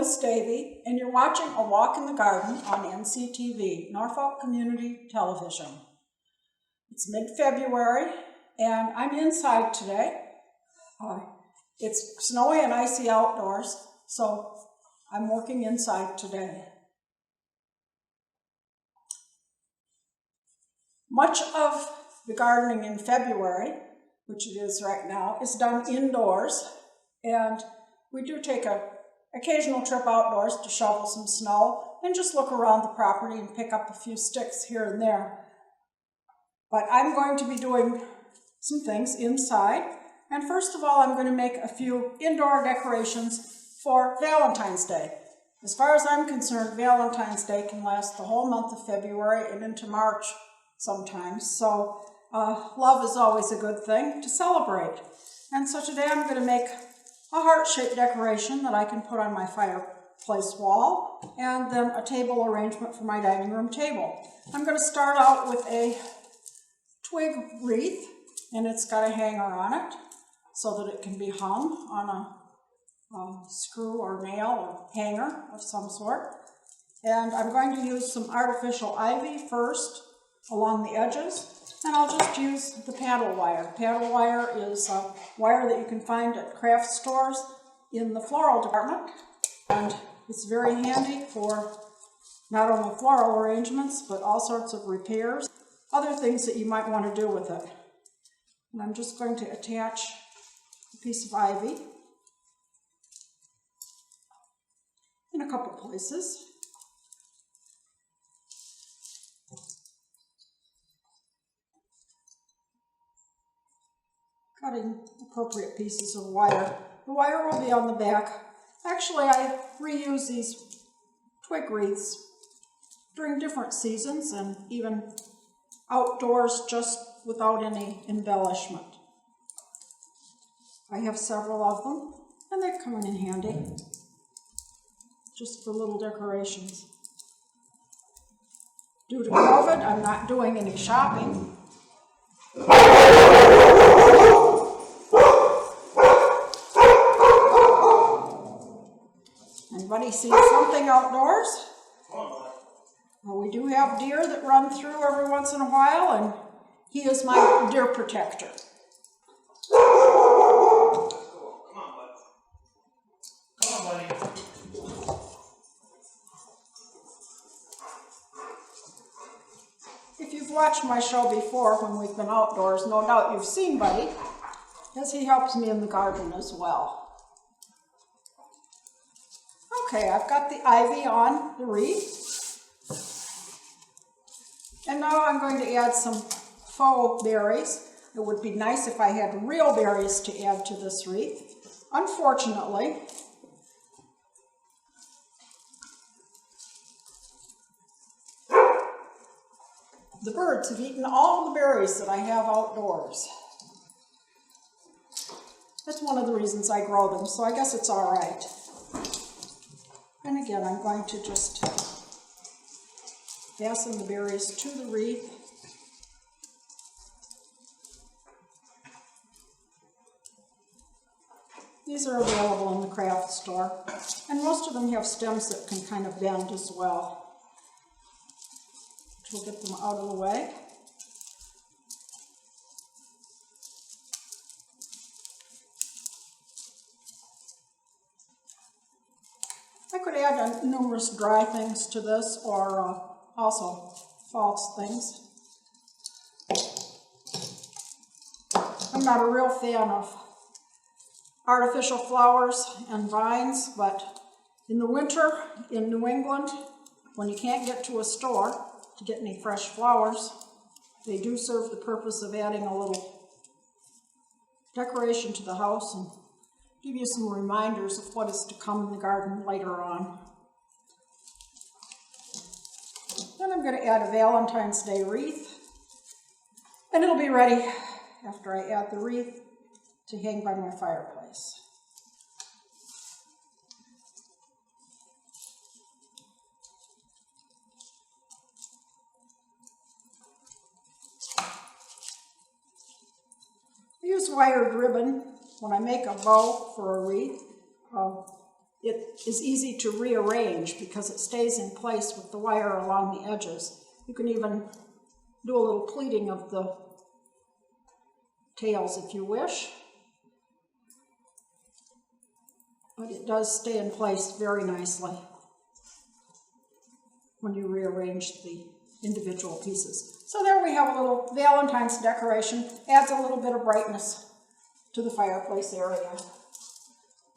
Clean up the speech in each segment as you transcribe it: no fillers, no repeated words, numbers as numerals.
is Davey, and you're watching A Walk in the Garden on NCTV, Norfolk Community Television. It's mid-February, and I'm inside today. It's snowy and icy outdoors, so I'm working inside today. Much of the gardening in February, which it is right now, is done indoors, and we do take an occasional trip outdoors to shovel some snow and just look around the property and pick up a few sticks here and there. But I'm going to be doing some things inside, and first of all I'm going to make a few indoor decorations for Valentine's Day. As far as I'm concerned, Valentine's Day can last the whole month of February and into March sometimes, so love is always a good thing to celebrate. And so today I'm going to make a heart-shaped decoration that I can put on my fireplace wall, and then a table arrangement for my dining room table. I'm going to start out with a twig wreath, and it's got a hanger on it so that it can be hung on a screw or nail or hanger of some sort. And I'm going to use some artificial ivy first along the edges. And I'll just use the paddle wire. Paddle wire is a wire that you can find at craft stores in the floral department. And it's very handy for not only floral arrangements, but all sorts of repairs, other things that you might want to do with it. And I'm just going to attach a piece of ivy in a couple places. Cutting appropriate pieces of wire. The wire will be on the back. Actually, I reuse these twig wreaths during different seasons and even outdoors just without any embellishment. I have several of them, and they come in handy just for little decorations. Due to COVID, I'm not doing any shopping. Anybody see something outdoors? Well, we do have deer that run through every once in a while, and he is my deer protector. Come on, bud. Come on, buddy. If you've watched my show before when we've been outdoors, no doubt you've seen Buddy, as he helps me in the garden as well. Okay, I've got the ivy on the wreath, and now I'm going to add some faux berries. It would be nice if I had real berries to add to this wreath. Unfortunately, the birds have eaten all the berries that I have outdoors. That's one of the reasons I grow them, so I guess it's all right. And again, I'm going to just fasten the berries to the wreath. These are available in the craft store, and most of them have stems that can kind of bend as well. We'll get them out of the way. I could add numerous dry things to this, or also false things. I'm not a real fan of artificial flowers and vines, but in the winter in New England, when you can't get to a store to get any fresh flowers, they do serve the purpose of adding a little decoration to the house and give you some reminders of what is to come in the garden later on. Then I'm going to add a Valentine's Day wreath, and it'll be ready after I add the wreath to hang by my fireplace. I use wired ribbon when I make a bow for a wreath. it is easy to rearrange because it stays in place with the wire along the edges. You can even do a little pleating of the tails if you wish. But it does stay in place very nicely when you rearrange the individual pieces. So there we have a little Valentine's decoration. Adds a little bit of brightness to the fireplace area.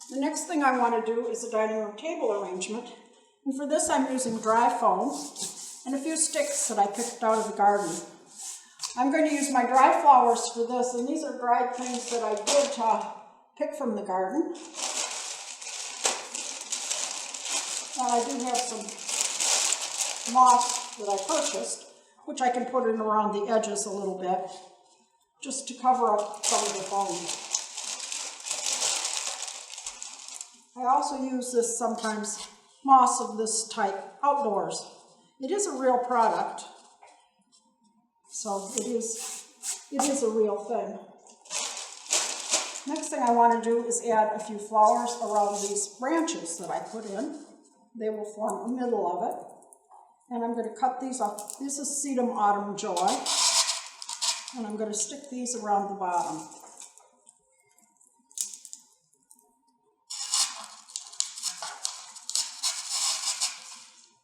The next thing I want to do is a dining room table arrangement. And for this I'm using dry foam and a few sticks that I picked out of the garden. I'm going to use my dry flowers for this, and these are dried things that I did pick from the garden. And I do have some moss that I purchased, which I can put in around the edges a little bit, just to cover up some of the foam. I also use this sometimes, moss of this type, outdoors. It is a real product, so it is a real thing. Next thing I want to do is add a few flowers around these branches that I put in. They will form a middle of it. And I'm going to cut these off. This is Sedum Autumn Joy. And I'm going to stick these around the bottom.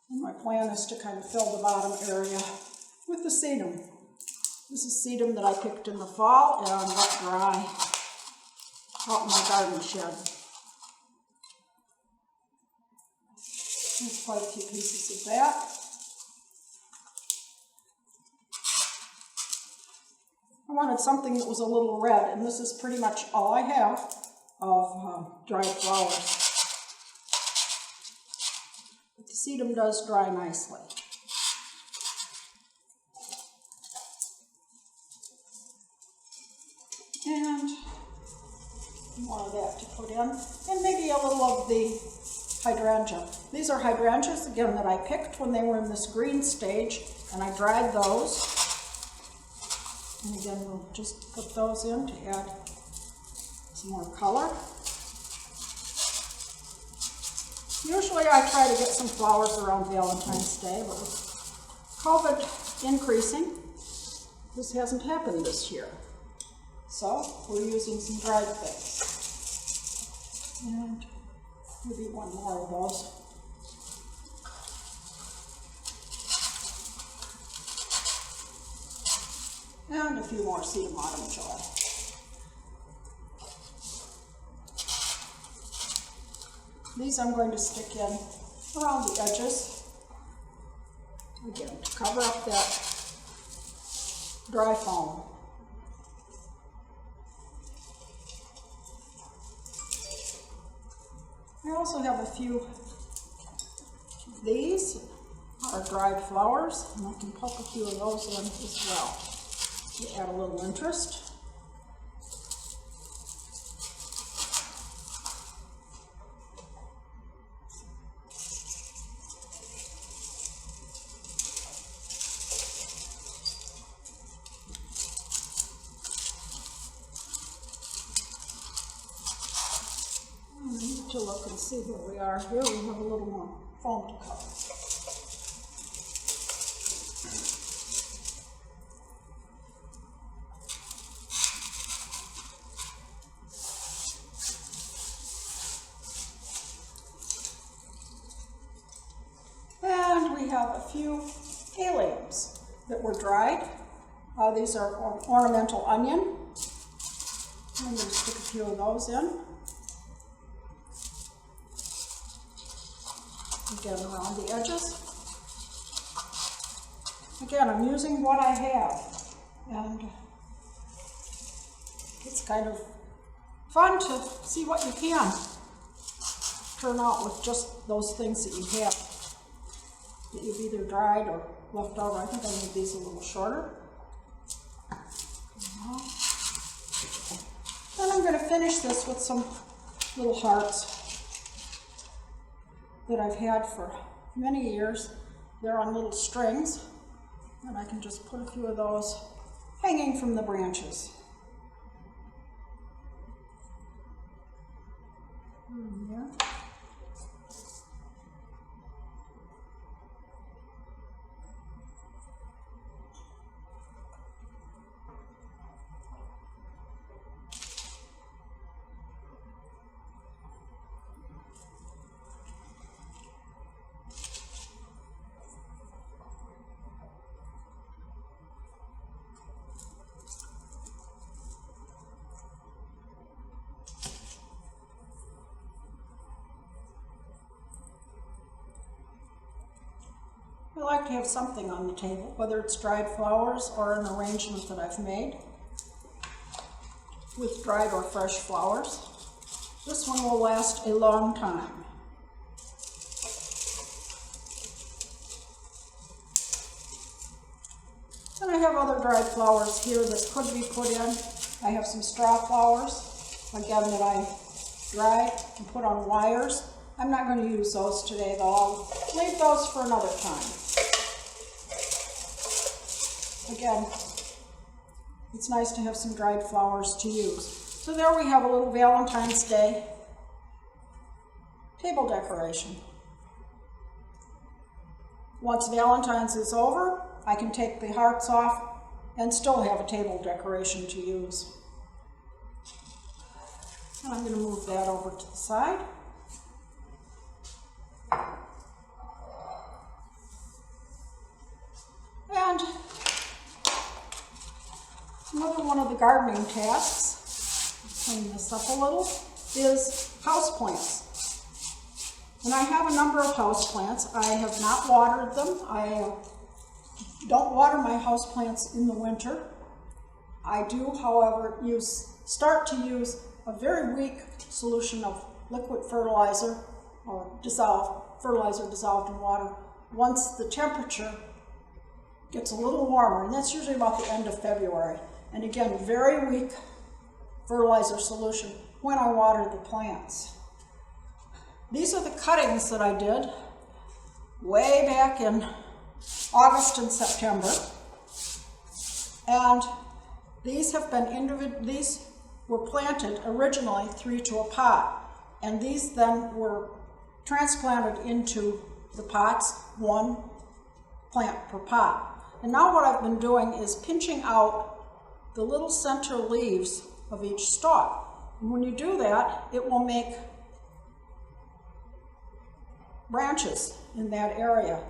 And my plan is to kind of fill the bottom area with the sedum. This is sedum that I picked in the fall and let dry out in my garden shed. There's quite a few pieces of that. I wanted something that was a little red, and this is pretty much all I have of dried flowers. But the sedum does dry nicely. And more of that to put in, and maybe a little of the hydrangea. These are hydrangeas, again, that I picked when they were in this green stage, and I dried those. And again, we'll just put those in to add some more color. Usually I try to get some flowers around Valentine's Day, but with COVID increasing, this hasn't happened this year. So we're using some dried things. And maybe one more of those. And a few more Sedum Autumn Joy. These I'm going to stick in around the edges, again, to cover up that dry foam. I also have a few of these are dried flowers, and I can poke a few of those in as well to add a little interest. To look and see where we are here. We have a little more foam to cover. And we have a few alliums that were dried. These are ornamental onion. I'm going to stick a few of those in. Again, around the edges. Again, I'm using what I have, and it's kind of fun to see what you can turn out with just those things that you have, that you've either dried or left over. I think I made these a little shorter. Then I'm going to finish this with some little hearts that I've had for many years. They're on little strings, and I can just put a few of those hanging from the branches. Yeah. like to have something on the table, whether it's dried flowers or an arrangement that I've made with dried or fresh flowers. This one will last a long time. And I have other dried flowers here that could be put in. I have some straw flowers, again, that I dried and put on wires. I'm not going to use those today, though. I'll leave those for another time. Again, it's nice to have some dried flowers to use. So there we have a little Valentine's Day table decoration. Once Valentine's is over, I can take the hearts off and still have a table decoration to use. And I'm going to move that over to the side. And another one of the gardening tasks, clean this up a little, is houseplants. And I have a number of houseplants. I have not watered them. I don't water my houseplants in the winter. I do, however, start to use a very weak solution of liquid fertilizer or fertilizer dissolved in water once the temperature gets a little warmer, and that's usually about the end of February. And again, very weak fertilizer solution when I water the plants. These are the cuttings that I did way back in August and September. And these have been these were planted originally 3 to a pot, and these then were transplanted into the pots, 1 plant per pot. And now what I've been doing is pinching out the little center leaves of each stalk. And when you do that, it will make branches in that area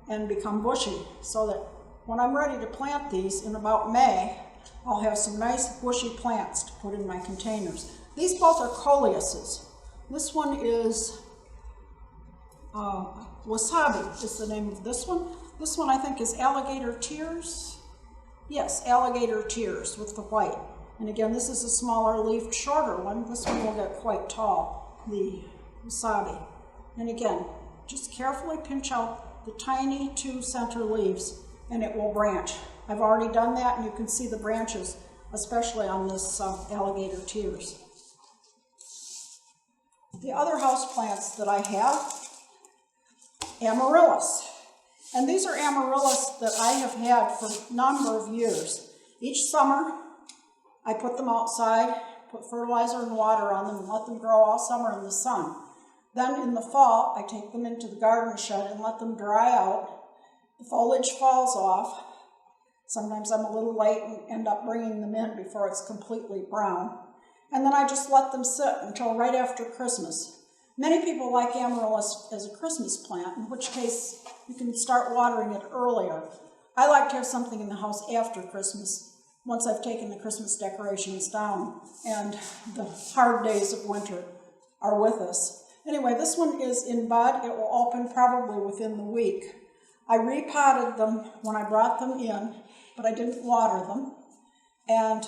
and become bushy, so that when I'm ready to plant these in about May, I'll have some nice bushy plants to put in my containers. These both are coleuses. This one is Wasabi is the name of this one. This one I think is Alligator Tears. Yes, Alligator Tears with the white. And again, this is a smaller leafed, shorter one. This one will get quite tall, the Wasabi. And again, just carefully pinch out the tiny 2 center leaves and it will branch. I've already done that, and you can see the branches, especially on this Alligator Tears. The other houseplants that I have, Amaryllis. And these are amaryllis that I have had for a number of years. Each summer, I put them outside, put fertilizer and water on them, and let them grow all summer in the sun. Then in the fall, I take them into the garden shed and let them dry out. The foliage falls off. Sometimes I'm a little late and end up bringing them in before it's completely brown. And then I just let them sit until right after Christmas. Many people like amaryllis as a Christmas plant, in which case you can start watering it earlier. I like to have something in the house after Christmas, once I've taken the Christmas decorations down and the hard days of winter are with us. Anyway, this one is in bud. It will open probably within the week. I repotted them when I brought them in, but I didn't water them. And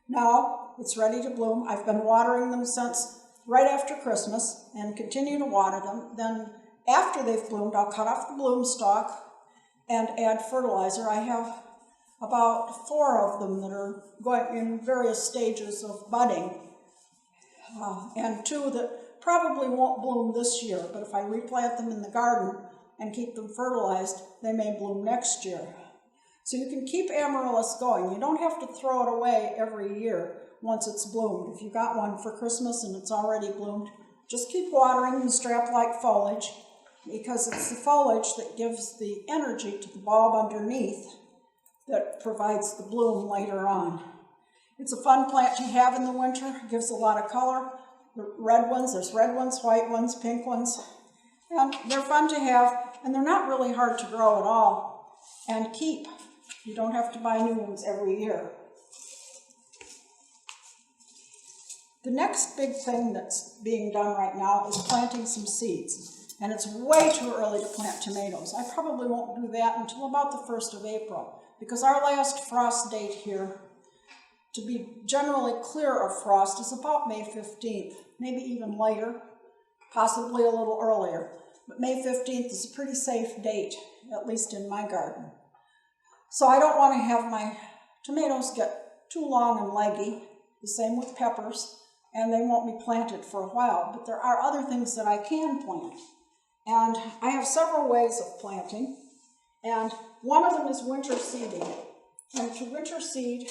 now it's ready to bloom. I've been watering them since right after Christmas and continue to water them. Then after they've bloomed, I'll cut off the bloom stalk and add fertilizer. I have about 4 of them that are going in various stages of budding, and 2 that probably won't bloom this year, but if I replant them in the garden and keep them fertilized, they may bloom next year. So you can keep amaryllis going. You don't have to throw it away every year once it's bloomed. If you got one for Christmas and it's already bloomed, just keep watering the strap-like foliage, because it's the foliage that gives the energy to the bulb underneath that provides the bloom later on. It's a fun plant to have in the winter. It gives a lot of color. The red ones, there's red ones, white ones, pink ones, and they're fun to have, and they're not really hard to grow at all and keep. You don't have to buy new ones every year. The next big thing that's being done right now is planting some seeds. And it's way too early to plant tomatoes. I probably won't do that until about the 1st of April, because our last frost date here, to be generally clear of frost, is about May 15th, maybe even later, possibly a little earlier. But May 15th is a pretty safe date, at least in my garden. So I don't want to have my tomatoes get too long and leggy, the same with peppers, and they won't be planted for a while. But there are other things that I can plant. And I have several ways of planting, and one of them is winter seeding. And to winter seed,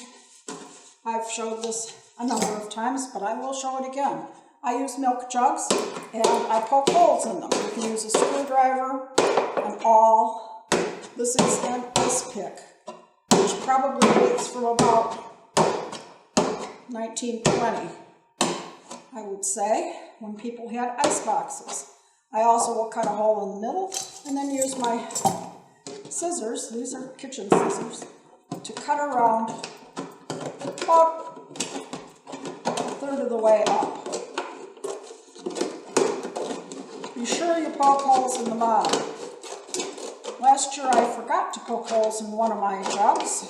I've showed this a number of times, but I will show it again. I use milk jugs, and I poke holes in them. You can use a screwdriver, an awl. This is an ice pick, which probably dates from about 1920, I would say, when people had ice boxes. I also will cut a hole in the middle and then use my scissors, these are kitchen scissors, to cut around about a third of the way up. Be sure you poke holes in the bottom. Last year I forgot to poke holes in one of my jugs,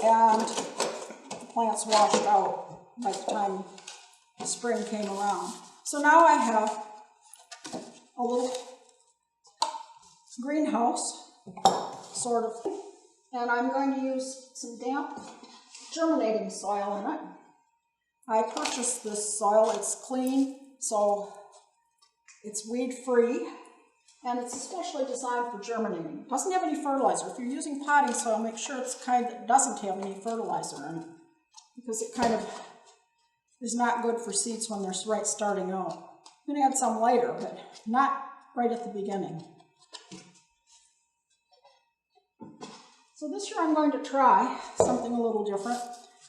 and the plants washed out by the time spring came around. So now I have a little greenhouse, sort of, and I'm going to use some damp germinating soil in it. I purchased this soil. It's clean, so it's weed-free, and it's especially designed for germinating. It doesn't have any fertilizer. If you're using potting soil, make sure it's the kind that doesn't have any fertilizer in it, because it kind of is not good for seeds when they're right starting out. I'm going to add some later, but not right at the beginning. So this year I'm going to try something a little different.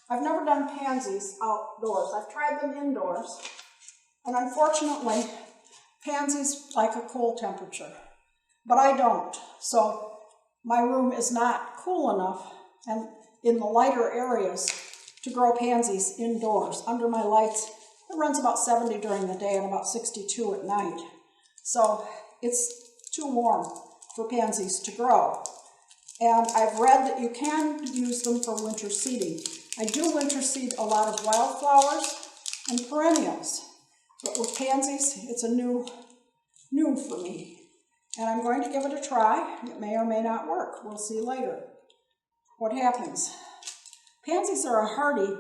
I've never done pansies outdoors. I've tried them indoors, and unfortunately, pansies like a cool temperature, but I don't. So my room is not cool enough, and in the lighter areas, to grow pansies indoors. Under my lights, it runs about 70 during the day and about 62 at night. So it's too warm for pansies to grow. And I've read that you can use them for winter seeding. I do winter seed a lot of wildflowers and perennials, but with pansies, it's a new for me. And I'm going to give it a try. It may or may not work. We'll see later what happens. Pansies are a hardy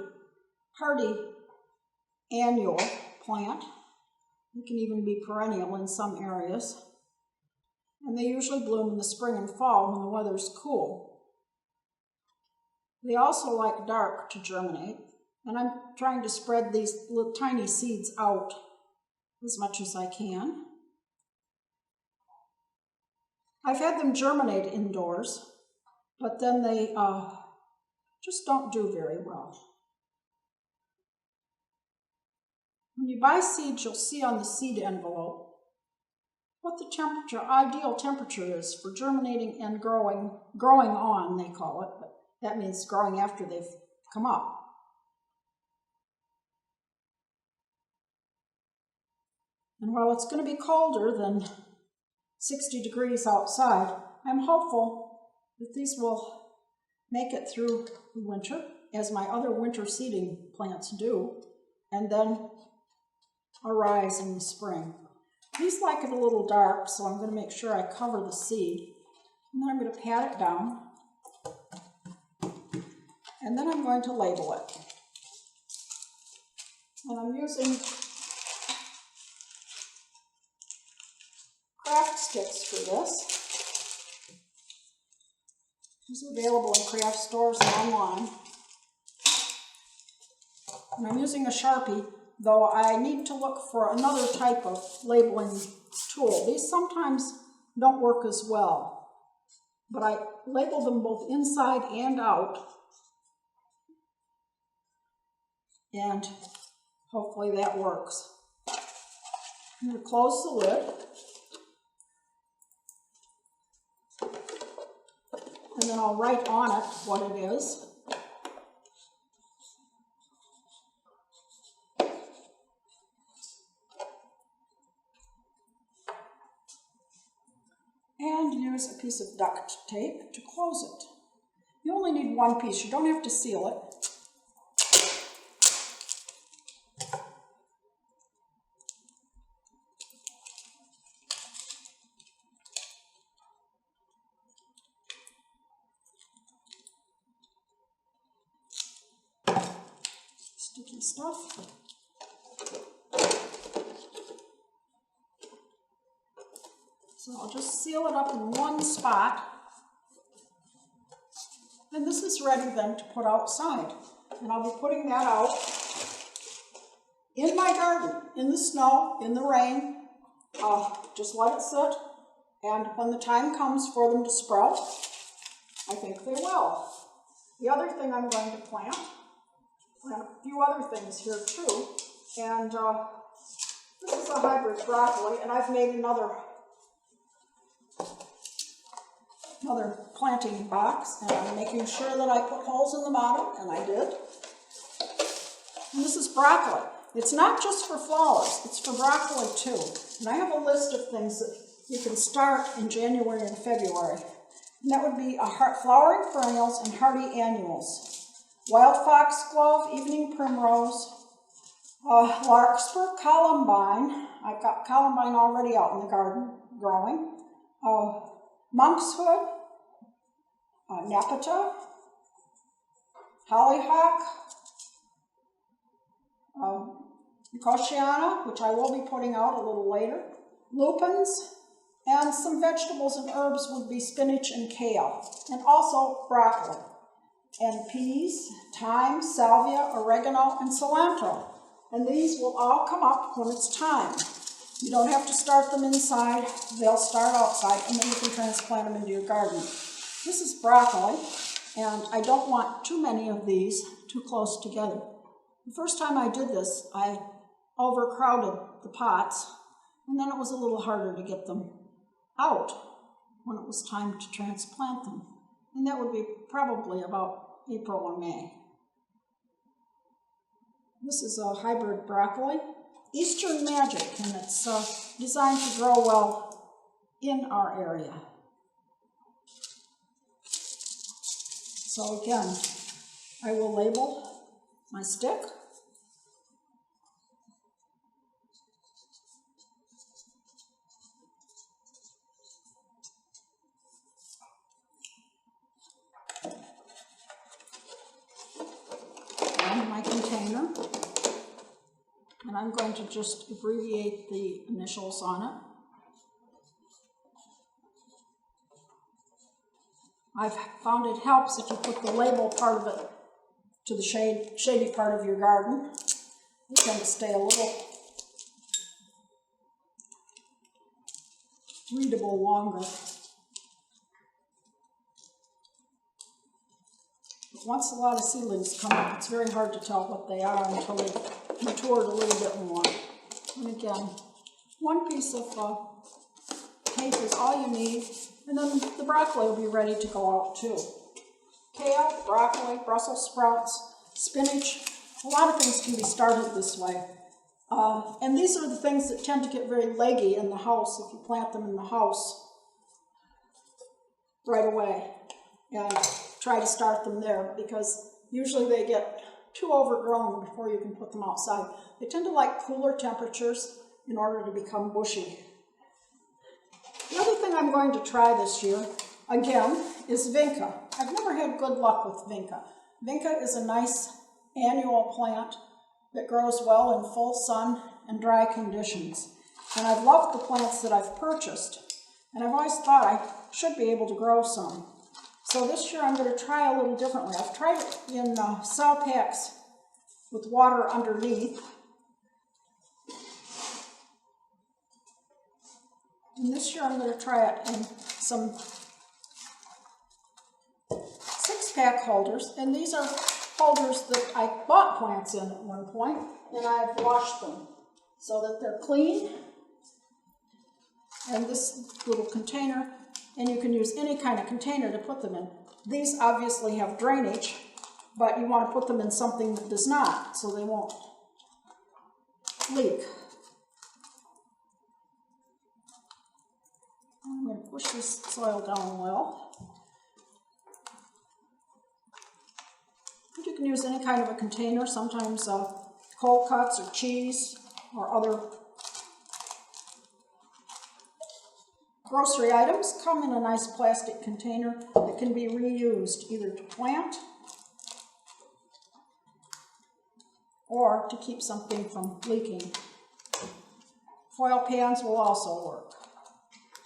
annual plant. It can even be perennial in some areas. And they usually bloom in the spring and fall when the weather's cool. They also like dark to germinate, and I'm trying to spread these little tiny seeds out as much as I can. I've had them germinate indoors, but then they just don't do very well. When you buy seeds, you'll see on the seed envelope what the ideal temperature is for germinating and growing on, they call it, but that means growing after they've come up. And while it's going to be colder than 60 degrees outside, I'm hopeful that these will make it through the winter, as my other winter seeding plants do, and then arise in the spring. These like it a little dark, so I'm going to make sure I cover the seed. And then I'm going to pat it down. And then I'm going to label it. And I'm using craft sticks for this. These are available in craft stores and online. And I'm using a Sharpie, though I need to look for another type of labeling tool. These sometimes don't work as well, but I label them both inside and out, and hopefully that works. I'm going to close the lid, and then I'll write on it what it is. use a piece of duct tape to close it. You only need one piece. You don't have to seal it. Sticky stuff. So I'll just seal it up in one spot. And this is ready then to put outside. And I'll be putting that out in my garden, in the snow, in the rain. Just let it sit. And when the time comes for them to sprout, I think they will. The other thing I'm going to plant a few other things here too. And this is a hybrid broccoli, and I've made another planting box, and I'm making sure that I put holes in the bottom, and I did. And this is broccoli. It's not just for flowers, it's for broccoli too. And I have a list of things that you can start in January and February. And that would be flowering perennials and hardy annuals. Wild foxglove, evening primrose, larkspur, columbine. I've got columbine already out in the garden growing. Monkshood, nepeta, hollyhock, Nicotiana, which I will be putting out a little later, lupins, and some vegetables and herbs would be spinach and kale, and also broccoli, and peas, thyme, salvia, oregano, and cilantro. And these will all come up when it's time. You don't have to start them inside, they'll start outside, and then you can transplant them into your garden. This is broccoli, and I don't want too many of these too close together. The first time I did this, I overcrowded the pots, and then it was a little harder to get them out when it was time to transplant them. And that would be probably about April or May. This is a hybrid broccoli, Eastern Magic, and it's designed to grow well in our area. So again, I will label my stick. And my container. And I'm going to just abbreviate the initials on it. I've found it helps if you put the label part of it to the shady part of your garden. They tend to stay a little readable longer. But once a lot of seedlings come up, it's very hard to tell what they are until they've matured a little bit more. And again, one piece of tape is all you need, and then the broccoli will be ready to go out too. Kale, broccoli, Brussels sprouts, spinach, a lot of things can be started this way. And these are the things that tend to get very leggy in the house if you plant them in the house right away and try to start them there, because usually they get too overgrown before you can put them outside. They tend to like cooler temperatures in order to become bushy. The other thing I'm going to try this year, again, is vinca. I've never had good luck with vinca. Vinca is a nice annual plant that grows well in full sun and dry conditions. And I've loved the plants that I've purchased, and I've always thought I should be able to grow some. So this year I'm going to try a little differently. I've tried it in cell packs with water underneath. And this year I'm going to try it in some 6-pack holders. And these are holders that I bought plants in at one point, and I've washed them so that they're clean. And this little container, and you can use any kind of container to put them in. These obviously have drainage, but you want to put them in something that does not, so they won't leak. I'm going to push this soil down well. You can use any kind of a container, sometimes cold cuts or cheese or other grocery items come in a nice plastic container that can be reused either to plant or to keep something from leaking. Foil pans will also work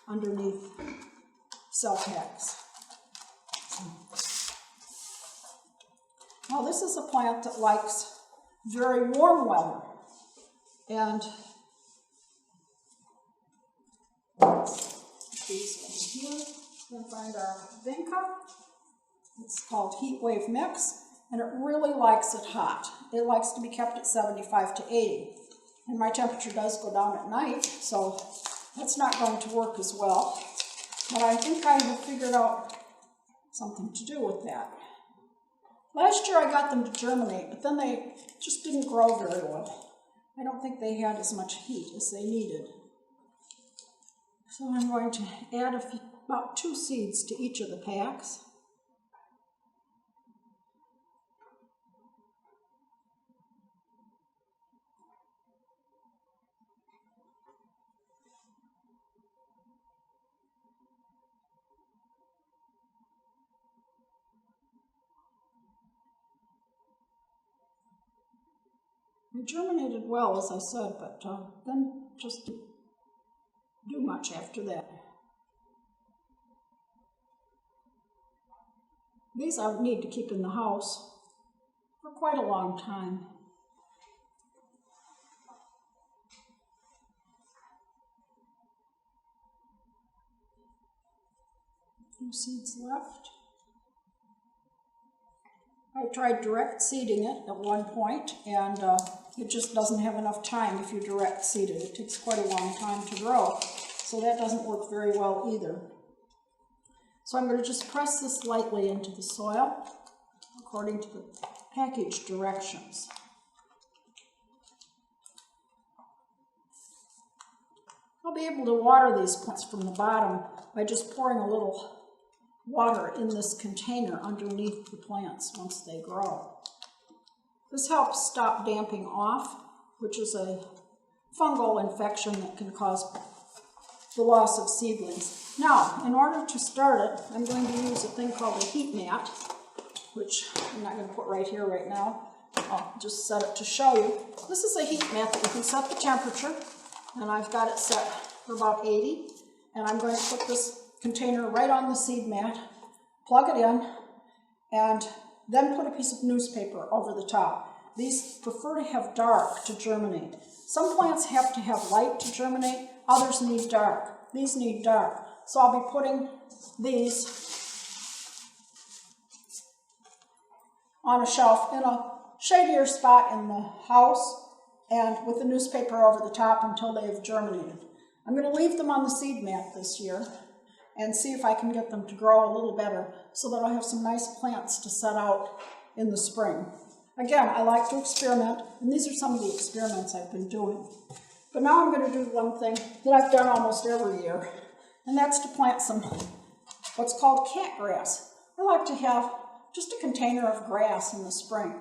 underneath cell packs. Now this is a plant that likes very warm weather, and these over here, we're going to find our vinca. It's called Heat Wave Mix, and it really likes it hot. It likes to be kept at 75 to 80. And my temperature does go down at night, so that's not going to work as well. But I think I have figured out something to do with that. Last year I got them to germinate, but then they just didn't grow very well. I don't think they had as much heat as they needed. So I'm going to add about 2 seeds to each of the packs. It germinated well, as I said, but then just didn't do much after that. These I need to keep in the house for quite a long time. A few seeds left. I tried direct seeding it at one point, and it just doesn't have enough time if you direct seed it. It takes quite a long time to grow, so that doesn't work very well either. So I'm going to just press this lightly into the soil according to the package directions. I'll be able to water these plants from the bottom by just pouring a little water in this container underneath the plants once they grow. This helps stop damping off, which is a fungal infection that can cause the loss of seedlings. Now, in order to start it, I'm going to use a thing called a heat mat, which I'm not going to put right here right now. I'll just set it to show you. This is a heat mat that you can set the temperature, and I've got it set for about 80, and I'm going to put this container right on the seed mat, plug it in, and then put a piece of newspaper over the top. These prefer to have dark to germinate. Some plants have to have light to germinate, others need dark. These need dark. So I'll be putting these on a shelf in a shadier spot in the house and with the newspaper over the top until they have germinated. I'm going to leave them on the seed mat this year and see if I can get them to grow a little better so that I'll have some nice plants to set out in the spring. Again, I like to experiment, and these are some of the experiments I've been doing. But now I'm going to do one thing that I've done almost every year, and that's to plant some what's called cat grass. I like to have just a container of grass in the spring,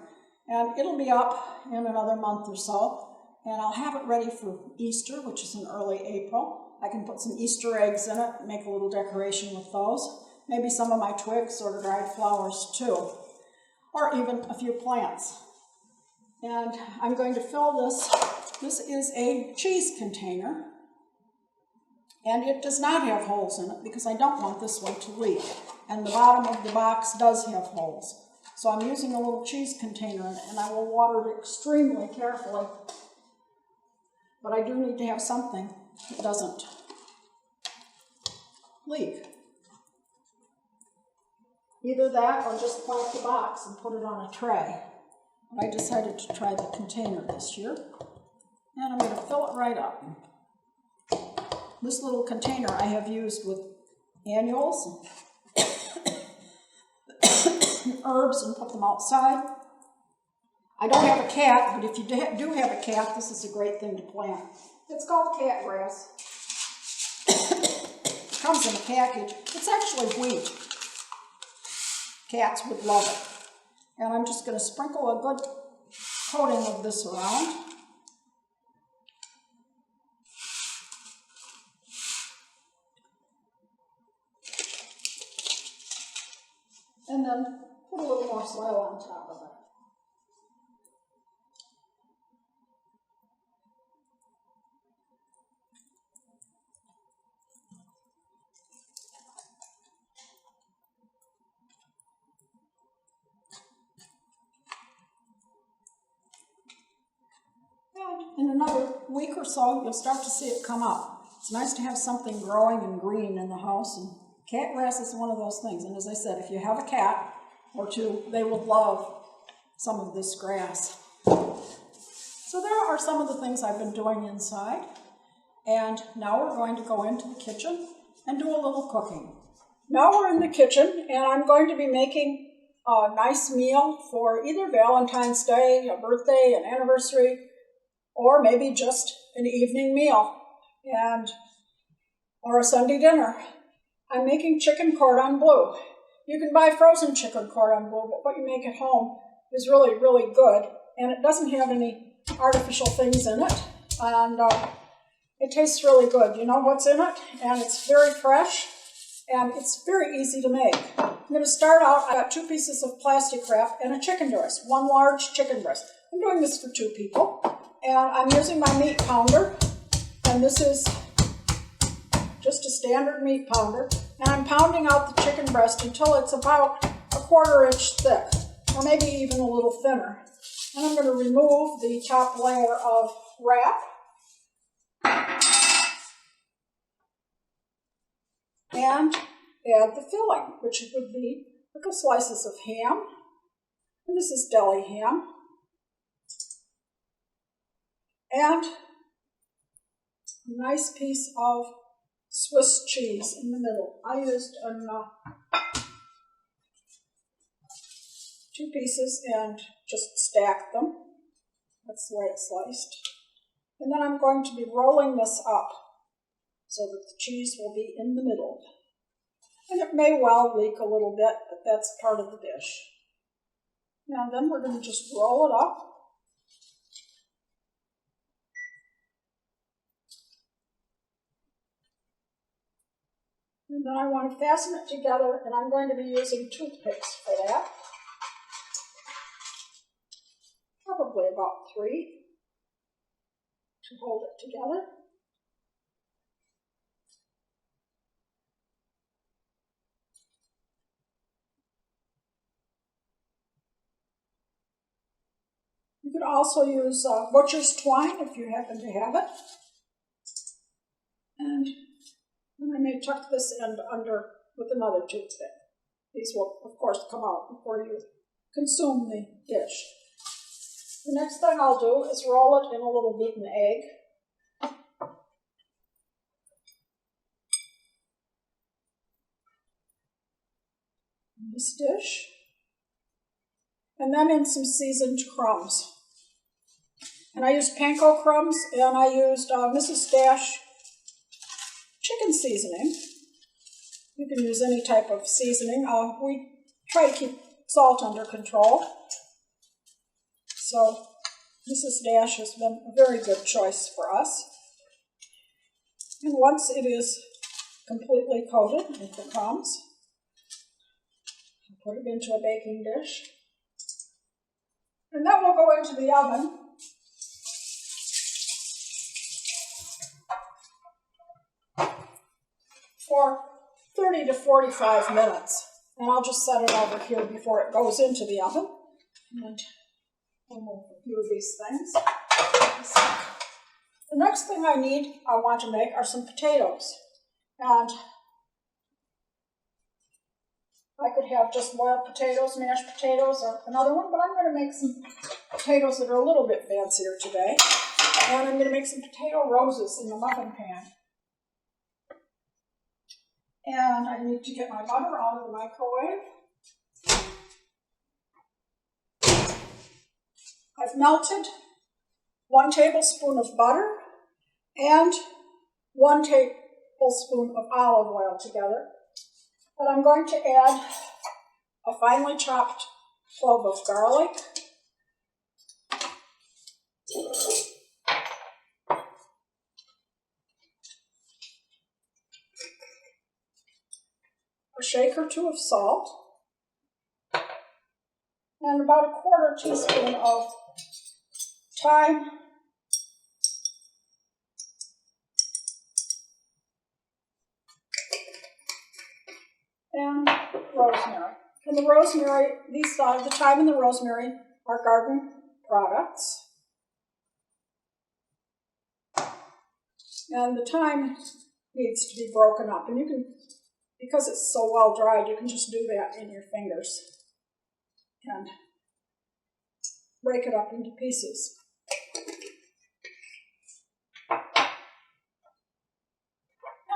and it'll be up in another month or so, and I'll have it ready for Easter, which is in early April. I can put some Easter eggs in it, make a little decoration with those. Maybe some of my twigs or dried flowers too, or even a few plants. And I'm going to fill this. This is a cheese container, and it does not have holes in it because I don't want this one to leak. And the bottom of the box does have holes. So I'm using a little cheese container in it, and I will water it extremely carefully. But I do need to have something that doesn't leak. Either that or just plant the box and put it on a tray. I decided to try the container this year, and I'm going to fill it right up. This little container I have used with annuals and herbs and put them outside. I don't have a cat, but if you do have a cat, this is a great thing to plant. It's called cat grass. It comes in a package. It's actually wheat. Cats would love it. And I'm just going to sprinkle a good coating of this around. And then put a little more soil on top of it. In another week or so, you'll start to see it come up. It's nice to have something growing and green in the house, and cat grass is one of those things. And as I said, if you have a cat or two, they will love some of this grass. So there are some of the things I've been doing inside. And now we're going to go into the kitchen and do a little cooking. Now we're in the kitchen, and I'm going to be making a nice meal for either Valentine's Day, a birthday, an anniversary, or maybe just an evening meal or a Sunday dinner. I'm making chicken Cordon Bleu. You can buy frozen chicken Cordon Bleu, but what you make at home is really, really good, and it doesn't have any artificial things in it, and it tastes really good. You know what's in it, and it's very fresh, and it's very easy to make. I'm going to start out. I got 2 pieces of plastic wrap and a chicken breast, 1 large chicken breast. I'm doing this for 2 people. And I'm using my meat pounder, and this is just a standard meat pounder, and I'm pounding out the chicken breast until it's about 1/4 inch thick, or maybe even a little thinner. And I'm going to remove the top layer of wrap, and add the filling, which would be little slices of ham, and this is deli ham, and a nice piece of Swiss cheese in the middle. I used 2 pieces and just stacked them. That's the way it's sliced. And then I'm going to be rolling this up so that the cheese will be in the middle. And it may well leak a little bit, but that's part of the dish. Now then we're going to just roll it up. And then I want to fasten it together, and I'm going to be using toothpicks for that. Probably about 3 to hold it together. You could also use butcher's twine if you happen to have it. And then I may tuck this end under with another toothpick. These will, of course, come out before you consume the dish. The next thing I'll do is roll it in a little beaten egg. In this dish. And then in some seasoned crumbs. And I used panko crumbs, and I used Mrs. Dash chicken seasoning. You can use any type of seasoning. We try to keep salt under control. So Mrs. Dash has been a very good choice for us. And once it is completely coated with the crumbs, I'll put it into a baking dish. And that will go into the oven for 30 to 45 minutes. And I'll just set it over here before it goes into the oven. And we'll move a few of these things. The next thing I want to make are some potatoes. And I could have just boiled potatoes, mashed potatoes, or another one, but I'm going to make some potatoes that are a little bit fancier today. And I'm going to make some potato roses in the muffin pan. And I need to get my butter out of the microwave. I've melted 1 tablespoon of butter and 1 tablespoon of olive oil together. And I'm going to add a finely chopped clove of garlic, a shake or two of salt, and about a quarter teaspoon of thyme, and rosemary. And the rosemary, the thyme and the rosemary are garden products. And the thyme needs to be broken up. And you can, because it's so well dried, you can just do that in your fingers and break it up into pieces. And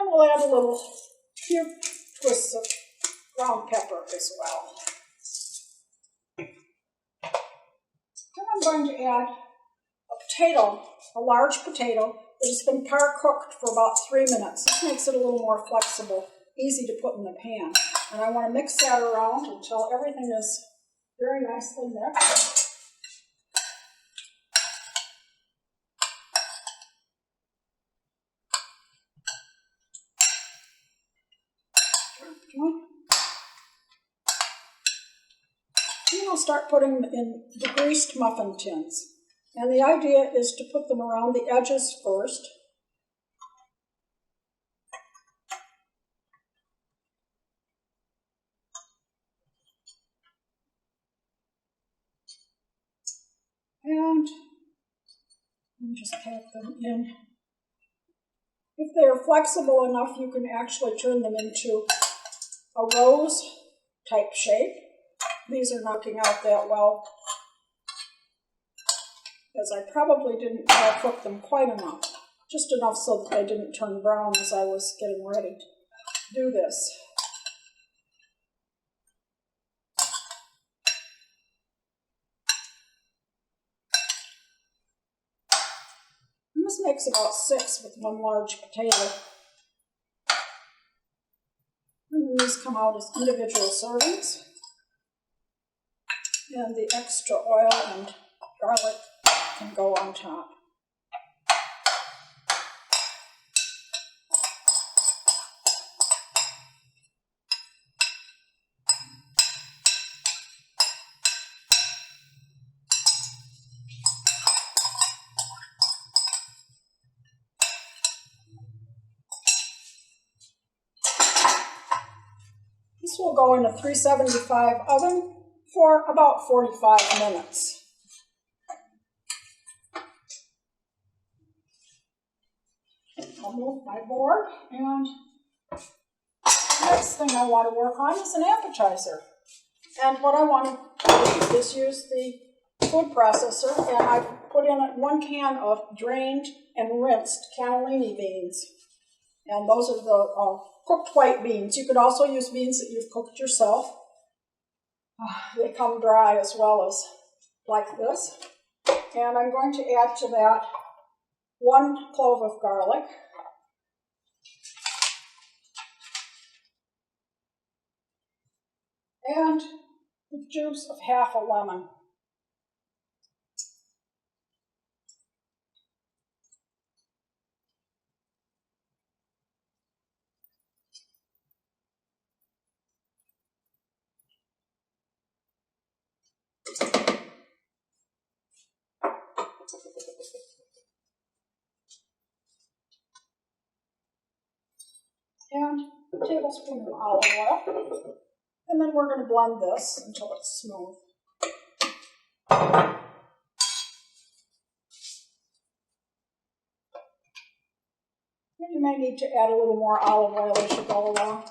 we'll add a few twists of ground pepper as well. Then I'm going to add a large potato that has been par-cooked for about 3 minutes. This makes it a little more flexible, easy to put in the pan. And I want to mix that around until everything is very nicely mixed. And I'll start putting them in the greased muffin tins. And the idea is to put them around the edges first. And just pack them in. If they're flexible enough, you can actually turn them into a rose type shape. These are not working out that well, as I probably didn't cook them quite enough. Just enough so that they didn't turn brown as I was getting ready to do this. And this makes about 6 with 1 large potato. And these come out as individual servings. And the extra oil and garlic can go on top. This will go in a 375 oven for about 45 minutes. I'll move my board, and the next thing I want to work on is an appetizer. And what I want to do is use the food processor, and I've put in 1 can of drained and rinsed cannellini beans. And those are the cooked white beans. You could also use beans that you've cooked yourself. They come dry as well as like this. And I'm going to add to that 1 clove of garlic, and the juice of half a lemon. And a tablespoon of olive oil. And then we're going to blend this until it's smooth. And you may need to add a little more olive oil as you go along.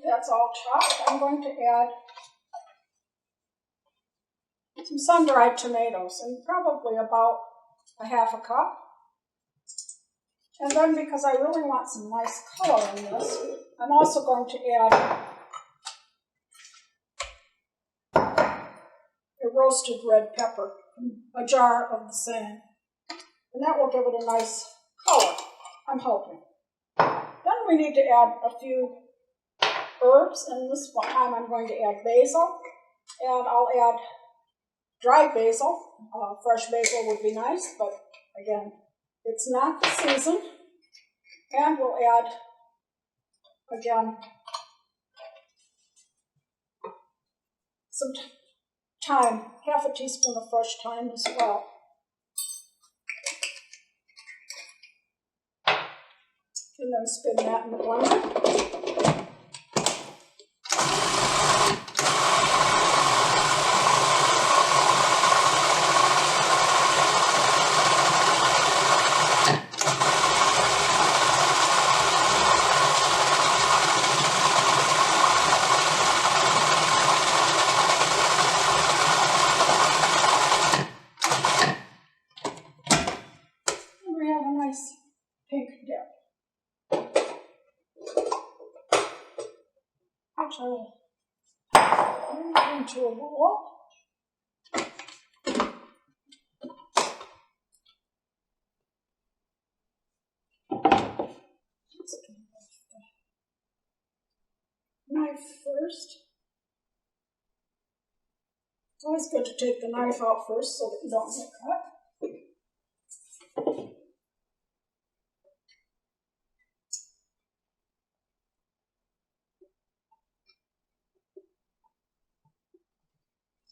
That's all chopped. I'm going to add some sun-dried tomatoes, and probably about a half a cup. And then, because I really want some nice color in this, I'm also going to add a roasted red pepper, a jar of the same. And that will give it a nice color, I'm hoping. Then we need to add a few herbs, and this time I'm going to add basil, and I'll add dried basil. Fresh basil would be nice, but again, it's not the season. And we'll add, again, some thyme, half a teaspoon of fresh thyme as well. And then spin that in the blender. Pink dip. Actually, I'll put it into a bowl. Let's get the knife first. It's always good to take the knife out first so that you don't get cut.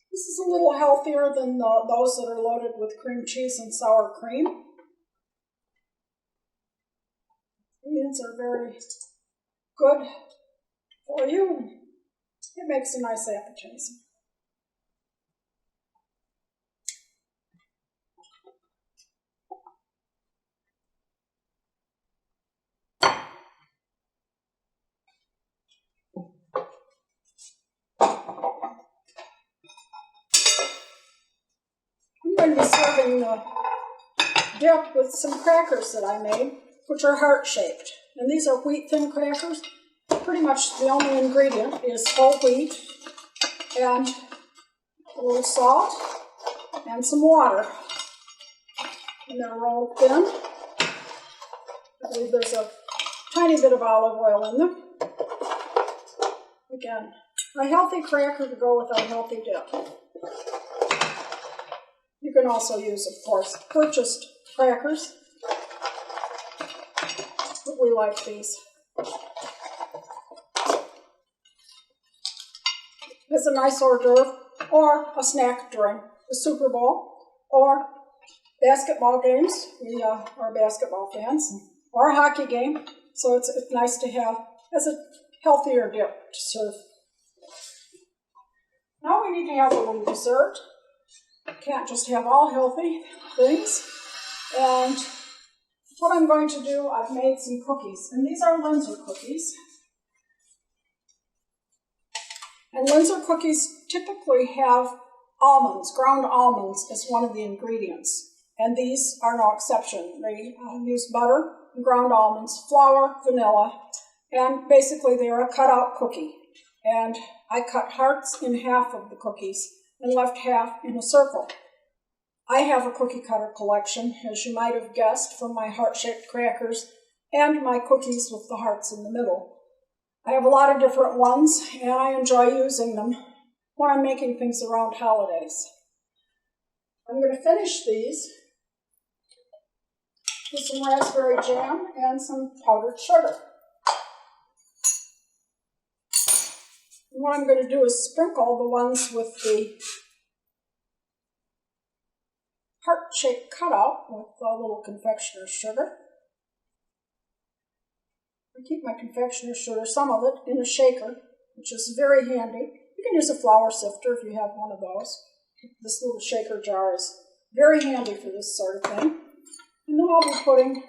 This is a little healthier than those that are loaded with cream cheese and sour cream. Onions are very good for you. It makes a nice appetizer. I'm going to be serving the dip with some crackers that I made, which are heart-shaped. And these are wheat thin crackers. Pretty much the only ingredient is whole wheat and a little salt and some water. And they're rolled thin. I believe there's a tiny bit of olive oil in them. Again, a healthy cracker to go with our healthy dip. You can also use, of course, purchased crackers, but we like these. As a nice hors d'oeuvre, or a snack during the Super Bowl, or basketball games. We are basketball fans, or a hockey game, so it's nice to have as a healthier dip to serve. Now we need to have a little dessert. Can't just have all healthy things. And what I'm going to do, I've made some cookies, and these are Linzer cookies. And Linzer cookies typically have almonds, ground almonds, as one of the ingredients. And these are no exception. They use butter, ground almonds, flour, vanilla, and basically they're a cutout cookie. And I cut hearts in half of the cookies and left half in a circle. I have a cookie cutter collection, as you might have guessed, from my heart-shaped crackers and my cookies with the hearts in the middle. I have a lot of different ones, and I enjoy using them when I'm making things around holidays. I'm going to finish these with some raspberry jam and some powdered sugar. And what I'm going to do is sprinkle the ones with the heart-shaped cutout with a little confectioner's sugar. I keep my confectioner's sugar, some of it, in a shaker, which is very handy. You can use a flour sifter if you have one of those. This little shaker jar is very handy for this sort of thing. And then I'll be putting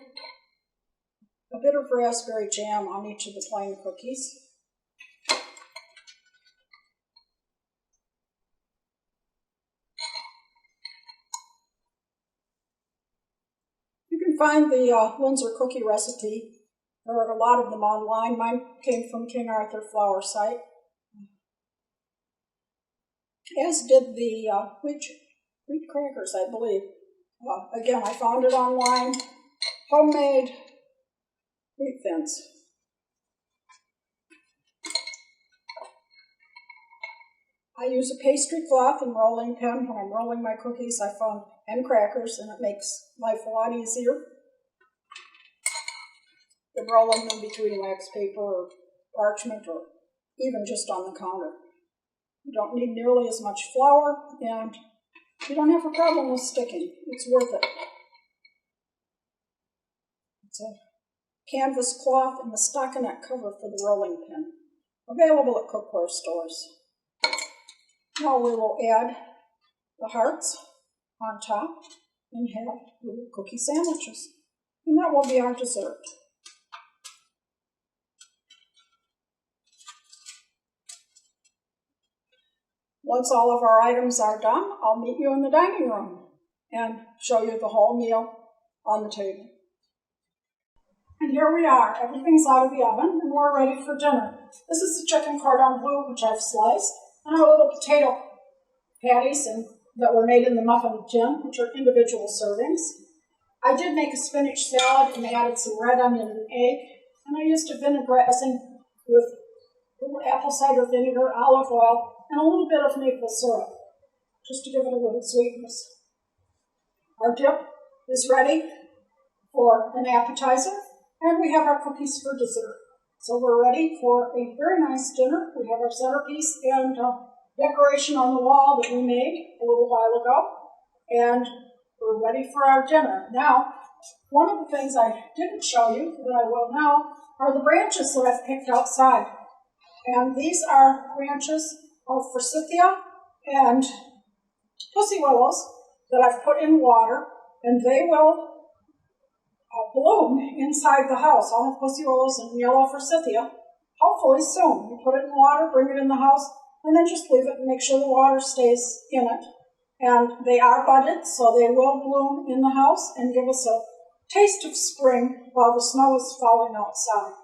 a bit of raspberry jam on each of the plain cookies. find the Windsor cookie recipe. There are a lot of them online. Mine came from King Arthur Flour site. As did the wheat crackers, I believe. Again, I found it online. Homemade wheat thins. I use a pastry cloth and rolling pin when I'm rolling my cookies. I found and crackers, and it makes life a lot easier than rolling them between wax paper or parchment or even just on the counter. You don't need nearly as much flour, and you don't have a problem with sticking. It's worth it. It's a canvas cloth and the stockinette cover for the rolling pin, available at cookware stores. Now we will add the hearts on top and have little cookie sandwiches. And that will be our dessert. Once all of our items are done, I'll meet you in the dining room and show you the whole meal on the table. And here we are. Everything's out of the oven and we're ready for dinner. This is the chicken Cordon Bleu, which I've sliced, and our little potato patties that were made in the muffin tin, which are individual servings. I did make a spinach salad and added some red onion and egg, and I used a vinaigrette dressing with a little apple cider vinegar, olive oil, and a little bit of maple syrup, just to give it a little sweetness. Our dip is ready for an appetizer, and we have our cookies for dessert. So we're ready for a very nice dinner. We have our centerpiece and decoration on the wall that we made a little while ago, and we're ready for our dinner. Now, one of the things I didn't show you, that I will now, are the branches that I've picked outside. And these are branches of forsythia and pussy willows that I've put in water, and they will bloom inside the house. I'll have pussy willows and yellow forsythia, hopefully soon. You put it in water, bring it in the house, and then just leave it and make sure the water stays in it. And they are budded, so they will bloom in the house and give us a taste of spring while the snow is falling outside.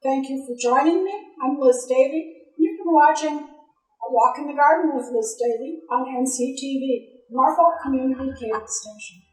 Thank you for joining me. I'm Liz Davey. You've been watching A Walk in the Garden with Liz Davey on NCTV, Norfolk Community Cable Station.